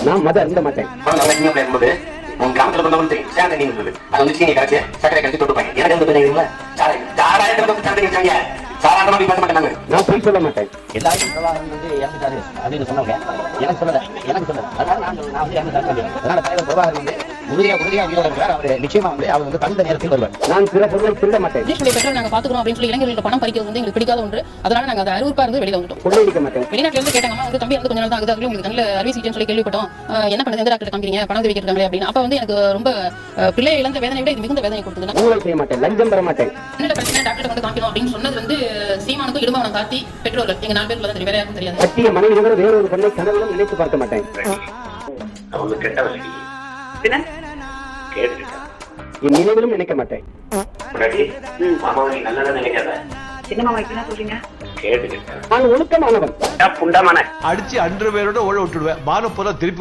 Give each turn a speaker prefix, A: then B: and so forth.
A: நான் மத அருந்த மாட்டேன்.
B: உங்க கிராமத்துல பண்ணவங்க தெரியும் சேர தண்ணி இருந்தது அது வந்து சீனி கரைச்சு சக்கரை கரைச்சு தொட்டுப்பாங்க எனக்கு வந்து தெரியுங்களா சாராயத்தை சாதாரணமா பேச மாட்டாங்க.
A: நான் போய் சொல்ல மாட்டேன்.
C: எல்லாரும் பிரபாகரன் வந்து இறந்துட்டாரு அப்படின்னு சொன்னவங்க எனக்கு சொல்லல அதனால நான் வந்து இறந்துட்டாரு. அதனால தலைவர் பிரபாகரன் வந்து உறுதியா உயிரோட இருக்கிறார். அவர் நிச்சயமா வந்து அவர் வந்து தகுந்த நேரத்தில் வருவார்.
A: நான் பிற பொருளை திருட மாட்டேன்.
D: பெற்றோர் நாங்க பாத்துக்கிறோம் அப்படின்னு சொல்லி இளைஞர்களோட பணம் பறிக்கிறது வந்து எங்களுக்கு பிடிக்காத ஒன்று. அதனால நாங்க அதை அறிவுறுப்பா இருந்து வெளியில வந்துட்டோம்.
A: கொள்ளையடிக்க மாட்டேன்.
D: வெளிநாட்டுல இருந்து கேட்டாங்க வந்து தம்பி வந்து கொஞ்ச நாள் தான் ஆகுது அதுல உங்களுக்கு நல்ல அறுவை சிகிச்சைன்னு சொல்லி கேள்விப்பட்டோம். என்ன பண்ண எந்த டாக்டர் காமிக்கிறீங்க பணம் வைக்கிறாங்களே அப்படின்னு. அப்ப வந்து எனக்கு ரொம்ப பிள்ளை இழந்த வேதனை விட இது மிகுந்த வேதனை கொடுத்தது.
A: ஊழல் செய்ய மாட்டேன். லஞ்சம் பெற மாட்டேன்.
D: என்ன பிரச்சனை டாக்டர் வந்து காமிக்கணும் அப்படின்னு சொன்னது வந்து சீமானுக்கும் இடும்பவனம் காட்டி பெற்றோர்கள் எங்க 4 பேருக்கு தான் தெரியும். வேற யாருக்கும் தெரியாது.
A: கட்டிய மனைவி தவிர வேறொரு பெண்ணை கனவிலும் நினைத்து பார்க்க மாட்டேன்.
B: அவங்க கெட்டவங்க
A: என் நினைவிலும் நினைக்க மாட்டேன்.
B: மாமாவை நல்லதா நினைக்காத
E: சின்ன மாமாவுக்கு என்ன சொல்றீங்க?
B: கேட்டுக்கிட்டேன்.
A: நான் ஒழுக்கமானவன்.
B: புண்டமான
F: அடிச்சு அன்று பேரோட ஓட விட்டுடுவேன். மானப்போதான் திருப்பி